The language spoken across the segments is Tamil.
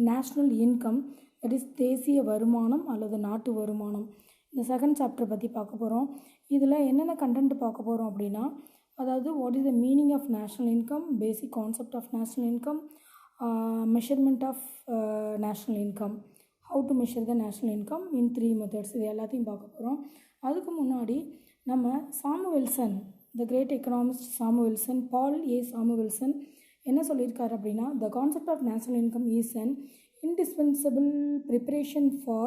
நேஷ்னல் இன்கம், தட் இஸ் தேசிய வருமானம் அல்லது நாட்டு வருமானம். இந்த செகண்ட் சாப்டர் பற்றி பார்க்க போகிறோம். இதில் என்னென்ன கண்டென்ட் பார்க்க போகிறோம் அப்படின்னா, அதாவது what is the meaning of national income, basic concept of national income, measurement of national income, how to measure the national income in 3 methods, இது எல்லாத்தையும் பார்க்க போகிறோம். அதுக்கு முன்னாடி நம்ம சாமுவெல்சன், த கிரேட் எக்கனாமிஸ்ட் சாமுவெல்சன், பால் ஏ சாமுவெல்சன் என்ன சொல்லியிருக்காரு அப்படின்னா, the concept of national income is an indispensable preparation for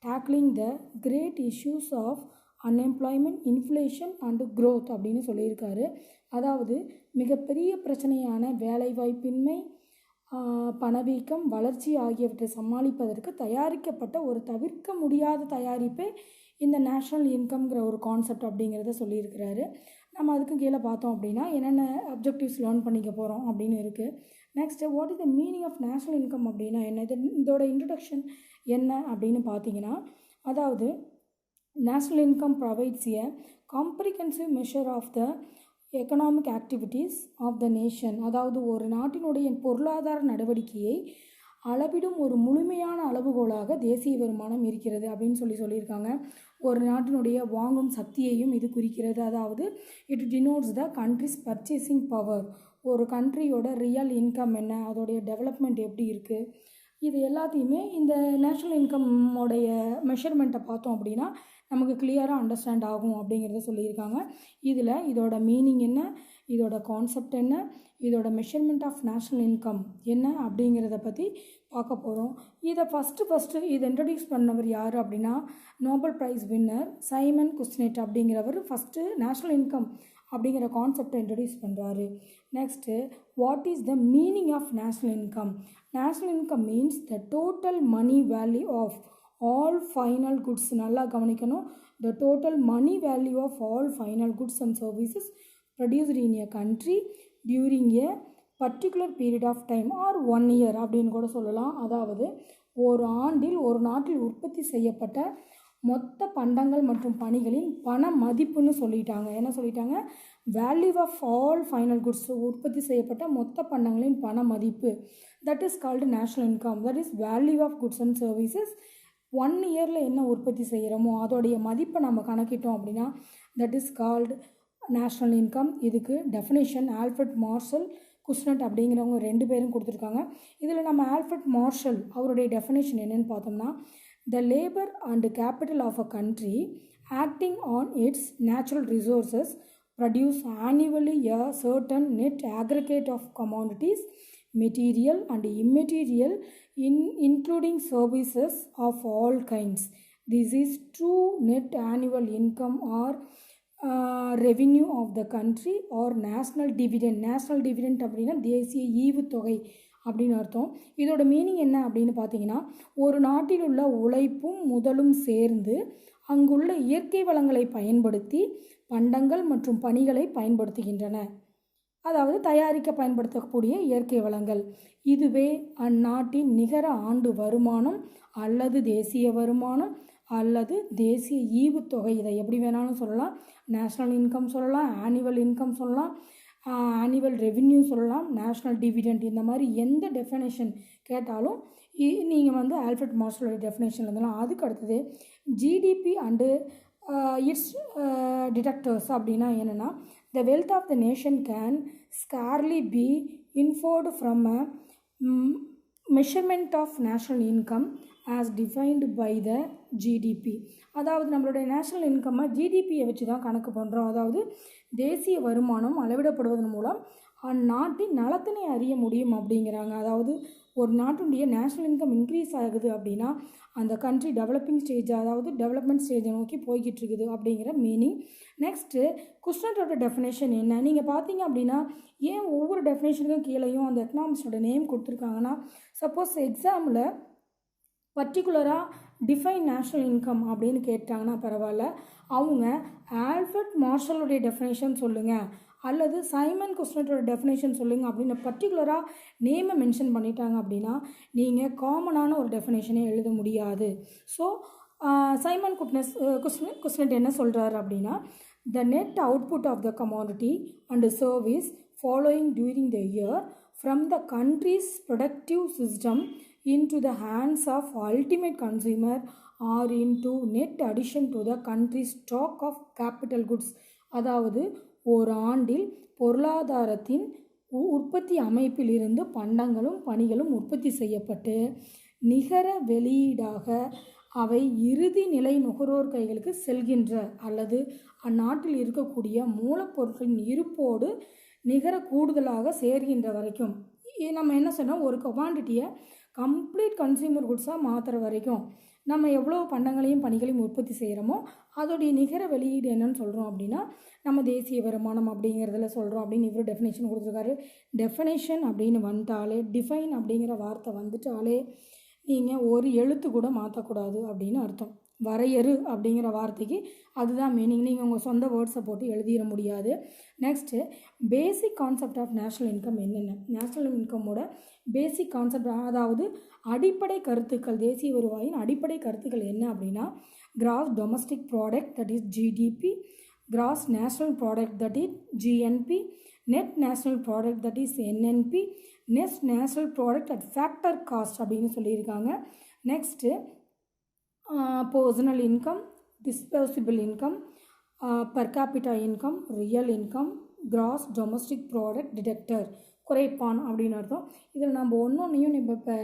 tackling the great issues of unemployment, inflation and growth அப்படின்னு சொல்லியிருக்காரு. அதாவது மிகப்பெரிய பிரச்சனையான வேலைவாய்ப்பின்மை, பணவீக்கம், வளர்ச்சி ஆகியவற்றை சமாளிப்பதற்கு தயாரிக்கப்பட்ட ஒரு தவிர்க்க முடியாத தயாரிப்பே இந்த நேஷ்னல் இன்கம்ங்கிற ஒரு கான்செப்ட் அப்படிங்கிறத சொல்லியிருக்கிறாரு. நம்ம அதுக்கு கீழே பார்த்தோம் அப்படின்னா என்னென்ன அப்ஜெக்டிவ்ஸ் லேர்ன் பண்ணிக்க போகிறோம் அப்படின்னு இருக்குது. Next what is the meaning of national income அப்படின்னா என்ன, இதோட இன்ட்ரடக்ஷன் என்ன அப்படின்னு பார்த்தீங்கன்னா, அதாவது national income provides a comprehensive measure of the economic activities of the nation. அதாவது ஒரு நாட்டினுடைய பொருளாதார நடவடிக்கையை அளவிடும் ஒரு முழுமையான அளவுகோலாக தேசிய வருமானம் இருக்கிறது அப்படின்னு சொல்லியிருக்காங்க. ஒரு நாட்டினுடைய வாங்கும் சக்தியையும் இது குறிக்கிறது. அதாவது it denotes the countries purchasing power. ஒரு கண்ட்ரியோட ரியல் இன்கம் என்ன, அதோடைய டெவலப்மெண்ட் எப்படி இருக்குது, இது எல்லாத்தையுமே இந்த நேஷ்னல் இன்கம்மோடைய மெஷர்மெண்ட்டை பார்த்தோம் அப்படின்னா நமக்கு கிளியராக அண்டர்ஸ்டாண்ட் ஆகும் அப்படிங்கிறத சொல்லியிருக்காங்க. இதில் இதோட மீனிங் என்ன, இதோட கான்செப்ட் என்ன, இதோட மெஷர்மெண்ட் ஆஃப் நேஷ்னல் இன்கம் என்ன அப்படிங்கிறத பற்றி பார்க்க போகிறோம். இதை ஃபஸ்ட்டு இதை இன்ட்ரடியூஸ் பண்ணவர் யார் அப்படின்னா, Nobel prize winner Simon Kuznets அப்படிங்கிறவர் ஃபஸ்ட்டு நேஷ்னல் இன்கம் அப்படிங்கிற கான்செப்டை இன்ட்ரடியூஸ் பண்ணுறாரு. Next what is the meaning of national income. National income means the total money value of all final goods. நல்லா கவனிக்கணும். The total money value of all final goods and services produced in a country during a particular period of time or 1 year அப்படின்னு கூட சொல்லலாம். அதாவது ஒரு ஆண்டில் ஒரு நாட்டில் உற்பத்தி செய்யப்பட்ட மொத்த பண்டங்கள் மற்றும் பணிகளின் பண மதிப்புன்னு சொல்லிட்டாங்க. என்ன சொல்லிட்டாங்க, value of all final goods, உற்பத்தி செய்யப்பட்ட மொத்த பண்டங்களின் பண மதிப்பு, that is called national income. That is value of goods and services. 1 yearல என்ன உற்பத்தி செய்கிறோமோ அதோடைய மதிப்பை நம்ம கணக்கிட்டோம் அப்படின்னா that is called national income. இதுக்கு டெஃபினேஷன் ஆல்ஃப்ரட் மார்ஷல் குஸ்னட் அப்படிங்கிறவங்க 2 பேரும் கொடுத்துருக்காங்க. இதில் நம்ம ஆல்ஃப்ரட் மார்ஷல் அவருடைய டெஃபினேஷன் என்னன்னு பார்த்தோம்னா, the labour and capital of a country acting on its natural resources produce annually a certain net aggregate of commodities, material and immaterial including services of all kinds. This is true net annual income or revenue of the country or national dividend. national dividend அப்படின்னா தேசிய ஈவுத்தொகை அப்படின்னு அர்த்தம். இதோட மீனிங் என்ன அப்படின்னு பார்த்தீங்கன்னா, ஒரு நாட்டில் உள்ள உழைப்பும் முதலும் சேர்ந்து அங்குள்ள இயற்கை வளங்களை பயன்படுத்தி பண்டங்கள் மற்றும் பணிகளை பயன்படுத்துகின்றன. அதாவது தயாரிக்க பயன்படுத்தக்கூடிய இயற்கை வளங்கள். இதுவே அந்நாட்டின் நிகர ஆண்டு வருமானம் அல்லது தேசிய வருமானம் அல்லது தேசிய ஈவுத்தொகை. இதை எப்படி வேணாலும் சொல்லலாம். நேஷ்னல் இன்கம் சொல்லலாம், ஆனுவல் இன்கம் சொல்லலாம், ஆனுவல் ரெவின்யூ சொல்லலாம், நேஷ்னல் டிவிடெண்ட். இந்த மாதிரி எந்த டெஃபினேஷன் கேட்டாலும் நீங்கள் ஆல்ஃப்ரட் மார்ஷலோட டெஃபினேஷன் இருந்தலாம். அதுக்கு அடுத்தது ஜிடிபி அண்டு இட்ஸ் டிடக்டர்ஸ் அப்படின்னா என்னென்னா, the wealth of the nation can scarcely be inferred from a measurement of national income as defined by the GDP. அதாவது நம்மளுடைய நேஷ்னல் இன்கம்மை ஜிடிபியை வச்சு தான் கணக்கு பண்ணுறோம். அதாவது தேசிய வருமானம் அளவிடப்படுவதன் மூலம் அந்நாட்டின் நலத்தினை அறிய முடியும் அப்படிங்கிறாங்க. அதாவது ஒரு நாட்டுடைய நேஷ்னல் இன்கம் இன்க்ரீஸ் ஆகுது அப்படின்னா அந்த கண்ட்ரி டெவலப்பிங் ஸ்டேஜ், அதாவது டெவலப்மெண்ட் ஸ்டேஜை நோக்கி போய்கிட்டு இருக்குது அப்படிங்கிற மீனிங். நெக்ஸ்ட்டு குஸ்னட்டோட டெஃபினேஷன் என்ன, நீங்கள் பார்த்தீங்க அப்படின்னா ஏன் ஒவ்வொரு டெஃபினேஷனுக்கும் கீழேயும் அந்த எக்கனாமிக்ஸோட நேம் கொடுத்துருக்காங்கன்னா, சப்போஸ் எக்ஸாமில் பர்டிகுலராக டிஃபைன் நேஷ்னல் இன்கம் அப்படின்னு கேட்டாங்கன்னா பரவாயில்ல, அவங்க ஆல்ஃப்ரட் மார்ஷலுடைய டெஃபினேஷன் சொல்லுங்கள் அல்லது சைமன் குஸ்னட்டோட டெஃபினேஷன் சொல்லுங்கள் அப்படின்னு பர்டிகுலராக நேமை மென்ஷன் பண்ணிட்டாங்க அப்படின்னா நீங்கள் காமனான ஒரு டெஃபினேஷனே எழுத முடியாது. ஸோ சைமன் குஸ்னட் என்ன சொல்கிறாரு அப்படின்னா, the net output of the commodity and service following during the year from the country's productive system into the hands of ultimate consumer or into net addition to the country's stock of capital goods. அதாவது ஒரு ஆண்டில் பொருளாதாரத்தின் உற்பத்தி அமைப்பிலிருந்து பண்டங்களும் பணிகளும் உற்பத்தி செய்யப்பட்டு நிகர வெளியீடாக அவை இறுதி நிலை நுகர்வோர் கைகளுக்கு செல்கின்ற அல்லது அந்நாட்டில் இருக்கக்கூடிய மூலப்பொருட்களின் இருப்போடு நிகர கூடுதலாக சேர்கின்ற வரைக்கும் நம்ம என்ன சொன்னோம், ஒரு குவான்டிட்டியை கம்ப்ளீட் கன்சியூமர் குட்ஸாக மாற்றுற வரைக்கும் நம்ம எவ்வளோ பண்டங்களையும் பணிகளையும் உற்பத்தி செய்கிறோமோ அதோடைய நிகர வெளியீடு என்னன்னு சொல்கிறோம் அப்படின்னா நம்ம தேசிய வருமானம் அப்படிங்கிறதுல சொல்கிறோம் அப்படின்னு இவர் டெஃபினேஷன் கொடுத்துருக்காரு. டெஃபினேஷன் அப்படின்னு வந்துட்டாலே, டிஃபைன் அப்படிங்கிற வார்த்தை வந்துட்டாலே நீங்கள் ஒரு எழுத்து கூட மாற்றக்கூடாது அப்படின்னு அர்த்தம். வரையறு அப்படிங்கிற வார்த்தைக்கு அதுதான் மீனிங். நீங்கள் உங்கள் சொந்த வேர்ட்ஸை போட்டு எழுதிட முடியாது. Next basic concept of national income என்னென்ன, நேஷ்னல் இன்கமோட பேசிக் கான்செப்ட் அதாவது அடிப்படை கருத்துக்கள், தேசிய வருவாயின் அடிப்படை கருத்துக்கள் என்ன அப்படின்னா gross domestic product that is GDP, gross national product that is GNP, net national product that is NNP, net national product at factor cost அப்படின்னு சொல்லியிருக்காங்க. Next personal income, disposable income, per capita income, real income, gross domestic product deflator குறைப்பான் அப்படின்னு அர்த்தம். இதில் நம்ம ஒன்றொன்றையும் இப்போ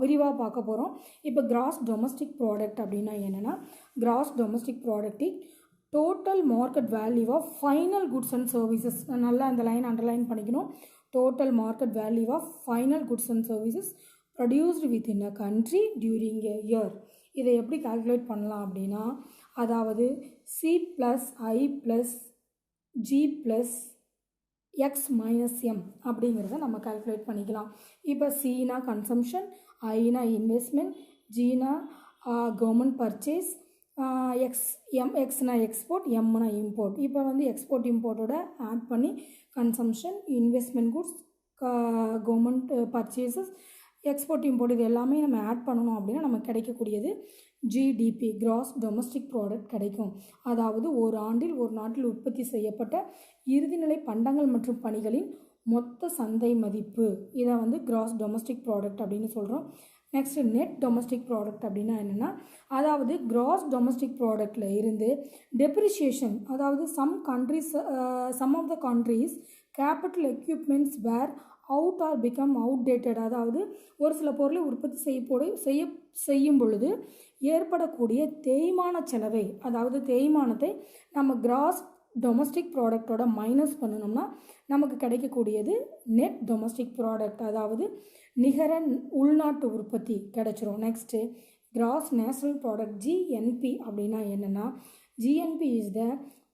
விரிவாக பார்க்க போகிறோம். இப்போ கிராஸ் டொமஸ்டிக் ப்ராடக்ட் அப்படின்னா என்னென்னா, gross domestic product total market value of final goods and services. நல்லா அந்த லைன் அண்டர்லைன் பண்ணிக்கணும். Total market value of final goods and services produced within a country during a year. இதை எப்படி கால்குலேட் பண்ணலாம் அப்படின்னா, அதாவது C plus I plus G plus X minus M அப்படிங்கிறத நம்ம கால்குலேட் பண்ணிக்கலாம். இப்போ சினா கன்சம்ஷன், ஐனா இன்வெஸ்ட்மெண்ட், ஜினா கவர்மெண்ட் பர்ச்சேஸ், எக்ஸ்னா எக்ஸ்போர்ட், எம்னா இம்போர்ட். இப்போ வந்து எக்ஸ்போர்ட் இம்போர்ட்டோட ஆட் பண்ணி consumption, investment goods, government purchases, export import இது எல்லாமே நம்ம ஆட் பண்ணணும் அப்படின்னா நமக்கு கிடைக்கக்கூடியது ஜிடிபி, கிராஸ் டொமஸ்டிக் ப்ராடக்ட் கிடைக்கும். அதாவது ஒரு ஆண்டில் ஒரு நாட்டில் உற்பத்தி செய்யப்பட்ட இறுதிநிலை பண்டங்கள் மற்றும் பணிகளின் மொத்த சந்தை மதிப்பு. இதை வந்து கிராஸ் டொமஸ்டிக் ப்ராடக்ட் அப்படின்னு சொல்கிறோம். நெக்ஸ்ட்டு நெட் டொமஸ்டிக் ப்ராடக்ட் அப்படின்னா என்னென்னா, அதாவது கிராஸ் டொமஸ்டிக் ப்ராடக்டில் இருந்து டெப்ரிசியேஷன், அதாவது sum of the country's capital equipments wear out or become outdated. அதாவது ஒரு சில பொருளை உற்பத்தி செய்யும் பொழுது ஏற்படக்கூடிய தேய்மான செலவை, அதாவது தேய்மானத்தை நம்ம கிராஸ் டொமஸ்டிக் ப்ராடக்டோட மைனஸ் பண்ணணும்னா நமக்கு கிடைக்கக்கூடியது நெட் டொமஸ்டிக் ப்ராடக்ட், அதாவது நிகர உள்நாட்டு உற்பத்தி கிடைச்சிரும். Next gross national product GNP அப்படின்னா என்னென்னா, GNP is the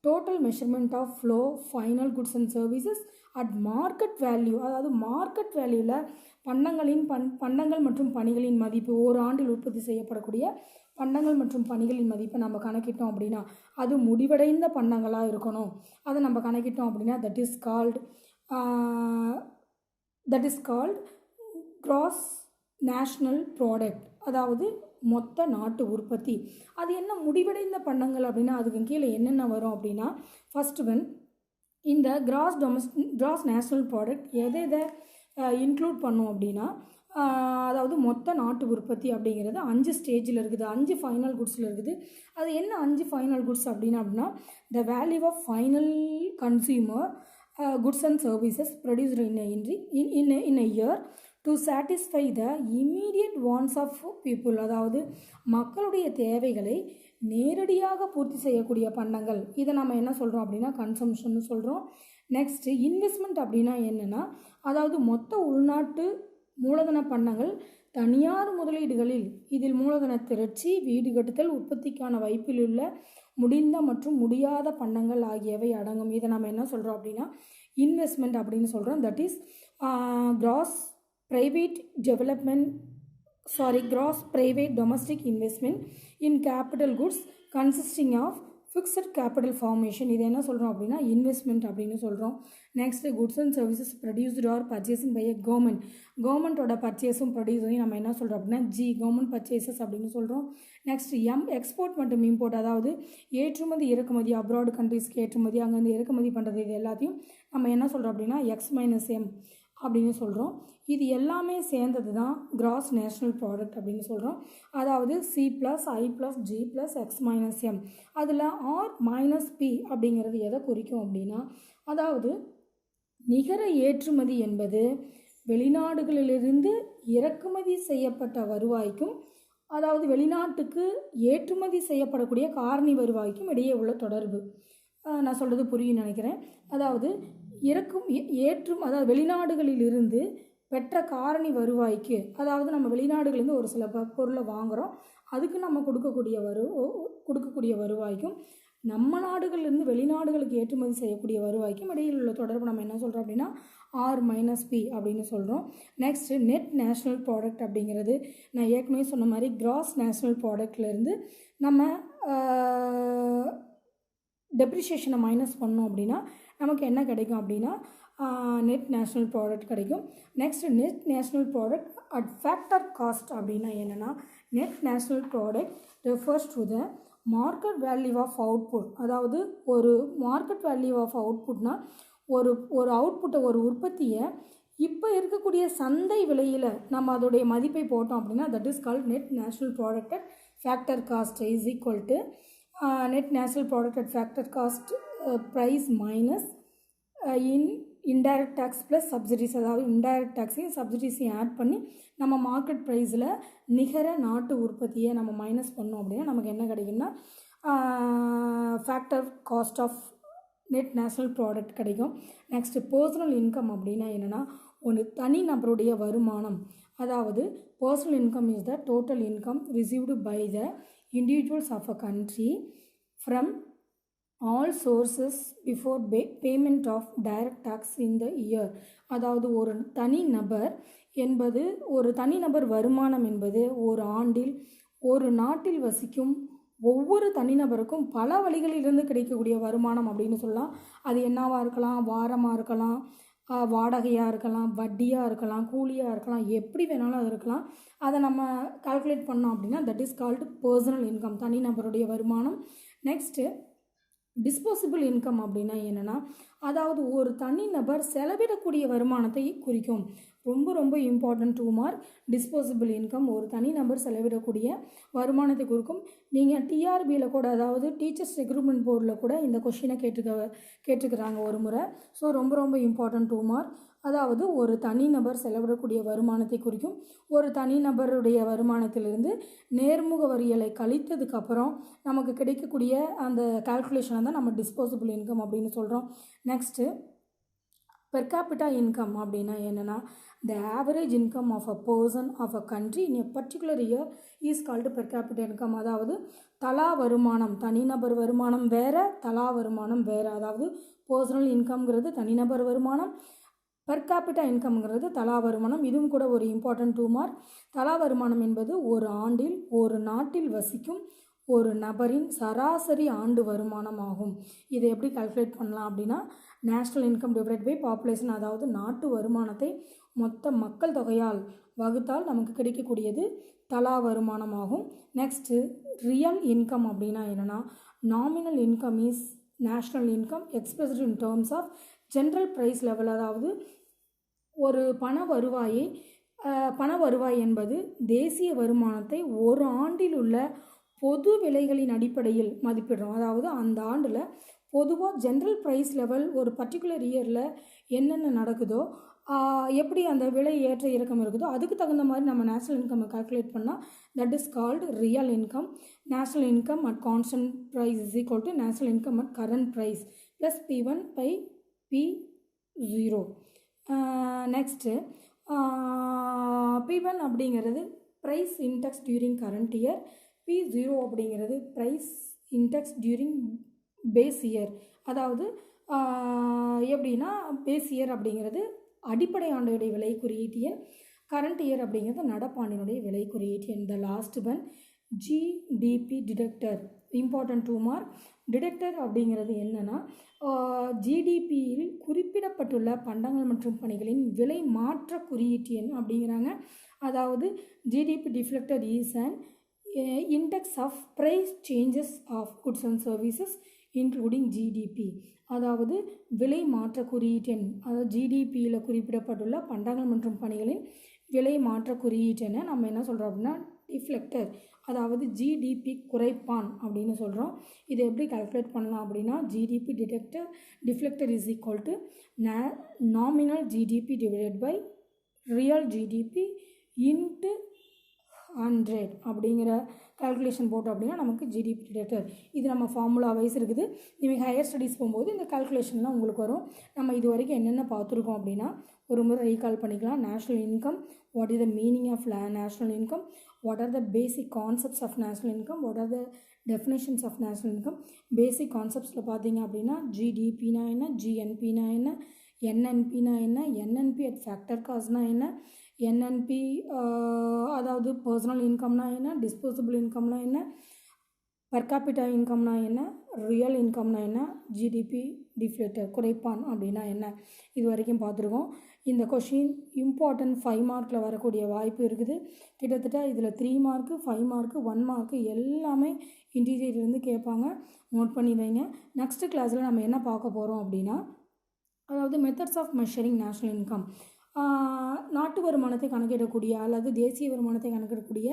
total measurement of flow final goods and services at market value. அதாவது மார்க்கெட் வேல்யூவில் பண்டங்கள் மற்றும் பணிகளின் மதிப்பு, ஒரு ஆண்டில் உற்பத்தி செய்யப்படக்கூடிய பண்டங்கள் மற்றும் பணிகளின் மதிப்பை நம்ம கணக்கிட்டோம் அப்படின்னா அது முடிவடைந்த பண்டங்களாக இருக்கணும். அதை நம்ம கணக்கிட்டோம் அப்படின்னா that is called cross national product, அதாவது மொத்த நாட்டு உற்பத்தி. அது என்ன முடிவடைந்த பண்டங்கள் அப்படின்னா அதுக்கு கீழே என்னென்ன வரும் அப்படின்னா, ஃபர்ஸ்ட் ஒன் இந்த கிராஸ் நேஷ்னல் ப்ராடக்ட் எதை இன்க்ளூட் பண்ணும் அப்படின்னா, அதாவது மொத்த நாட்டு உற்பத்தி அப்படிங்கிறது 5 ஸ்டேஜில் இருக்குது, 5 ஃபைனல் குட்ஸில் இருக்குது. அது என்ன 5 ஃபைனல் குட்ஸ் அப்படின்னா the value of final consumer goods and services produced in a year to satisfy the immediate wants of people. அதாவது மக்களுடைய தேவைகளை நேரடியாக பூர்த்தி செய்யக்கூடிய பண்டங்கள். இதை நம்ம என்ன சொல்கிறோம் அப்படின்னா கன்சம்ஷன் சொல்கிறோம். நெக்ஸ்ட்டு இன்வெஸ்ட்மெண்ட் அப்படின்னா என்னென்னா, அதாவது மொத்த உள்நாட்டு மூலதன பண்டங்கள் தனியார் முதலீடுகளில் இதில் மூலதன திரட்சி, வீடு கட்டுதல், உற்பத்திக்கான வைப்பில் உள்ள முடிந்த மற்றும் முடியாத பண்டங்கள் ஆகியவை அடங்கும். இதை நம்ம என்ன சொல்கிறோம் அப்படின்னா இன்வெஸ்ட்மெண்ட் அப்படின்னு சொல்கிறோம். That is cross private domestic investment in capital goods consisting of fixed capital formation. இது என்ன சொல்கிறோம் அப்படின்னா இன்வெஸ்ட்மெண்ட் அப்படின்னு சொல்கிறோம். Next goods and services produced or purchasing by a கவர்மெண்ட்டோட பர்ச்சேஸும் ப்ரொடியூஸையும் நம்ம என்ன சொல்கிறோம் அப்படின்னா கவர்மெண்ட் பர்ச்சேசஸ் அப்படின்னு சொல்கிறோம். நெக்ஸ்ட்டு எக்ஸ்போர்ட் மற்றும் இம்போர்ட், அதாவது ஏற்றுமதி இறக்குமதி, அப்ராட் கண்ட்ரீஸ்க்கு ஏற்றுமதி, அங்கேருந்து இறக்குமதி பண்ணுறது, இது எல்லாத்தையும் நம்ம என்ன சொல்கிறோம் அப்படின்னா எக்ஸ் மைனஸ் எம் அப்படின்னு சொல்கிறோம். இது எல்லாமே சேர்ந்தது தான் கிராஸ் நேஷ்னல் ப்ராடக்ட் அப்படின்னு சொல்கிறோம். அதாவது C+I+G+X-M. அதில் R-P அப்படிங்கிறது எதை குறிக்கும் அப்படின்னா, அதாவது நிகர ஏற்றுமதி என்பது வெளிநாடுகளிலிருந்து இறக்குமதி செய்யப்பட்ட வருவாய்க்கும், அதாவது வெளிநாட்டுக்கு ஏற்றுமதி செய்யப்படக்கூடிய காரணி வருவாய்க்கும் இடையே உள்ள தொடர்பு. நான் சொல்கிறது புரியும் நினைக்கிறேன். அதாவது அதாவது வெளிநாடுகளிலிருந்து பெற்ற காரணி வருவாய்க்கு, அதாவது நம்ம வெளிநாடுகளிலிருந்து ஒரு சில பொருளை வாங்குகிறோம், அதுக்கு நம்ம கொடுக்கக்கூடிய வருவாய்க்கும், நம்ம நாடுகளிலிருந்து வெளிநாடுகளுக்கு ஏற்றுமதி செய்யக்கூடிய வருவாய்க்கும் இடையில் உள்ள தொடர்பு நம்ம என்ன சொல்கிறோம் அப்படின்னா R-P அப்படின்னு சொல்கிறோம். நெக்ஸ்ட் நெட் நேஷ்னல் ப்ராடக்ட் அப்படிங்கிறது நான் ஏற்கனவே சொன்ன மாதிரி கிராஸ் நேஷ்னல் ப்ராடக்ட்லேருந்து நம்ம டெப்ரிஷியேஷனை மைனஸ் பண்ணோம் அப்படின்னா நமக்கு என்ன கிடைக்கும் அப்படின்னா நெட் நேஷ்னல் ப்ராடக்ட் கிடைக்கும். Next net national product at factor cost அப்படின்னா என்னென்னா, net national product refers to the market value of output. அதாவது ஒரு மார்க்கெட் வேல்யூ ஆஃப் அவுட்புட்னா ஒரு அவுட்புட்டை, ஒரு உற்பத்தியை இப்போ இருக்கக்கூடிய சந்தை விலையில் நம்ம அதோடைய மதிப்பை போட்டோம் அப்படின்னா that is called net national product at factor cost is equal to net national product at factor cost price minus indirect tax plus subsidies. அதாவது இன்டைரக்ட் டேக்ஸையும் சப்சிடிஸையும் ஆட் பண்ணி நம்ம மார்க்கெட் ப்ரைஸில் நிகர நாட்டு உற்பத்தியை நம்ம மைனஸ் பண்ணோம் அப்படின்னா நமக்கு என்ன கிடைக்கும்னா factor cost of net national product கிடைக்கும். நெக்ஸ்ட்டு பர்சனல் இன்கம் அப்படின்னா என்னென்னா, ஒரு தனி நபருடைய வருமானம். அதாவது personal income is the total income received by the individuals of a country from all sources before payment of direct tax in the year. அதாவது ஒரு தனிநபர் வருமானம் என்பது ஒரு ஆண்டில் ஒரு நாட்டில் வசிக்கும் ஒவ்வொரு தனிநபருக்கும் பல வழிகளிலிருந்து கிடைக்கக்கூடிய வருமானம் அப்படின்னு சொல்லலாம். அது என்னவாக இருக்கலாம், வாரமாக இருக்கலாம், வாடகையாக இருக்கலாம், வட்டியாக இருக்கலாம், கூலியாக இருக்கலாம், எப்படி வேணாலும் அது இருக்கலாம். அதை நம்ம கால்குலேட் பண்ணோம் அப்படின்னா that is called personal income, தனிநபருடைய வருமானம். நெக்ஸ்ட்டு டிஸ்போசிபிள் இன்கம் அப்படின்னா என்னென்னா, அதாவது ஒரு தனிநபர் செலவிடக்கூடிய வருமானத்தை குறிக்கும். ரொம்ப ரொம்ப இம்பார்ட்டன்ட் 2 மார்க். டிஸ்போசிபிள் இன்கம் ஒரு தனிநபர் செலவிடக்கூடிய வருமானத்தை குறிக்கும். நீங்கள் டிஆர்பியில் கூட, அதாவது டீச்சர்ஸ் ரெக்ரூட்மெண்ட் போர்டில் கூட இந்த கொஷினை கேட்டுக்கிறாங்க ஒரு முறை. ஸோ ரொம்ப ரொம்ப இம்பார்ட்டன்ட் 2 மார்க். அதாவது ஒரு தனிநபர் செலவிடக்கூடிய வருமானத்தை குறிக்கும். ஒரு தனிநபருடைய வருமானத்திலிருந்து நேர்முக வரிகளை கழித்ததுக்கப்புறம் நமக்கு கிடைக்கக்கூடிய அந்த கால்குலேஷனை தான் நம்ம டிஸ்போசிபிள் இன்கம் அப்படின்னு சொல்கிறோம். நெக்ஸ்ட்டு பெர் கேபிட்டா இன்கம் அப்படின்னா என்னென்னா, the average income of a person of a country in a particular year is called per capita income. அதாவது தலா வருமானம், தனிநபர் வருமானம் வேறு, தலா வருமானம் வேறு. அதாவது பர்சனல் இன்கம்ங்கிறது தனிநபர் வருமானம், பெர் கேபிட்டா இன்கம்ங்கிறது தலா வருமானம். இதுவும் கூட ஒரு இம்பார்ட்டன்ட் 2 மார்க். தலா வருமானம் என்பது ஒரு ஆண்டில் ஒரு நாட்டில் வசிக்கும் ஒரு நபரின் சராசரி ஆண்டு வருமானம் ஆகும். இதை எப்படி கால்குலேட் பண்ணலாம் அப்படின்னா, national income divide by population, அதாவது நாட்டு வருமானத்தை மொத்த மக்கள் தொகையால் வகுத்தால் நமக்கு கிடைக்கக்கூடியது தலா வருமானம் ஆகும். நெக்ஸ்ட்டு ரியல் இன்கம் அப்படின்னா என்னென்னா, nominal income is national income expressed in terms of general price level. அதாவது ஒரு பண வருவாய் என்பது தேசிய வருமானத்தை ஒரு ஆண்டில் உள்ள பொது விலைகளின் அடிப்படையில் மதிப்பிடுறோம். அதாவது அந்த ஆண்டில் பொதுவாக ஜென்ரல் ப்ரைஸ் லெவல் ஒரு பர்டிகுலர் இயரில் என்னென்ன நடக்குதோ, எப்படி அந்த விலை ஏற்ற இறக்கம் இருக்குதோ அதுக்கு தகுந்த மாதிரி நம்ம நேஷ்னல் இன்கம்மை கால்குலேட் பண்ணால் that is called real income. National income at constant price is equal to national income at current price plus P1 by P0. Next P1 அப்படிங்கிறது price index during current year, P0 அப்படிங்கிறது price index during base year. அதாவது எப்படின்னா, பேஸ் இயர் அப்படிங்கிறது அடிப்படை ஆண்டுடைய விலை குறியீட்டு எண், கரண்ட் இயர் அப்படிங்கிறது நடப்பாண்டினுடைய விலை குறியீட்டு எண். The last one GDP detector, important 2 mark. Detector அப்படிங்கிறது என்னென்னா, ஜிடிபியில் குறிப்பிடப்பட்டுள்ள பண்டங்கள் மற்றும் பணிகளின் விலை மாற்ற குறியீட்டு எண் அப்படிங்கிறாங்க. அதாவது GDP deflator is an index of price changes of goods and services including GDP. அதாவது விலை மாற்ற குறியீட்டெண், அதாவது ஜிடிபியில் குறிப்பிடப்பட்டுள்ள பண்டங்கள் மற்றும் பணிகளின் விலை மாற்ற குறியீட்டெண்ணை நம்ம என்ன சொல்கிறோம் அப்படின்னா டிஃப்ளெக்டர், அதாவது ஜிடிபி குறைப்பான் அப்படின்னு சொல்கிறோம். இதை எப்படி கால்குலேட் பண்ணலாம் அப்படின்னா GDP deflator is equal to nominal GDP divided by real GDP into 100 அப்படிங்கிற கால்குலேஷன் போட்டோம் அப்படின்னா நமக்கு ஜிடிபி டிடெக்டர். இது நம்ம ஃபார்முலா வைஸ் இருக்குது. நீங்கள் ஹையர் ஸ்டடீஸ் போகும்போது இந்த கால்குலேஷன்லாம் உங்களுக்கு வரும். நம்ம இது வரைக்கும் என்னென்ன பார்த்துருக்கோம் அப்படின்னா ஒரு முறை ரீகால் பண்ணிக்கலாம். National income, what is the meaning of national income, what are the basic concepts of national income, what are the definitions of national income. Basic கான்செப்ட்ஸில் பார்த்தீங்க அப்படின்னா ஜிடிபினா என்ன, ஜிஎன்பினா என்ன, என்என்பினா என்ன, என்என்பி அட் ஃபேக்டர் காஸ்ட்னா என்ன, என்என்பி அதாவது பர்சனல் இன்கம்னா என்ன, டிஸ்போசபிள் இன்கம்னா என்ன, பர் கேபிட்டா இன்கம்னா என்ன, ரியல் இன்கம்னா என்ன, ஜிடிபி டிஃப்ளெக்டர் குறைப்பான் அப்படின்னா என்ன, இது வரைக்கும் பார்த்துருக்கோம். இந்த கொஷின் இம்பார்ட்டன்ட் 5 மார்க்கில் வரக்கூடிய வாய்ப்பு இருக்குது. கிட்டத்தட்ட இதில் 3 மார்க்கு, 5 மார்க்கு, 1 மார்க்கு எல்லாமே இன்டீரியர்லேருந்து கேட்பாங்க. நோட் பண்ணி வைங்க. நெக்ஸ்ட்டு கிளாஸில் நம்ம என்ன பார்க்க போகிறோம் அப்படின்னா அதாவது methods of measuring national income, நாட்டு வருமானத்தை கணக்கிடக்கூடிய அல்லது தேசிய வருமானத்தை கணக்கிடக்கூடிய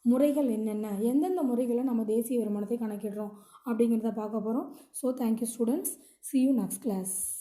முறைகள் என்னென்ன, எந்தெந்த முறைகளை நம்ம தேசிய வருமானத்தை கணக்கிடுறோம் அப்படிங்கிறத பார்க்க போகிறோம். So thank you students, see you next class.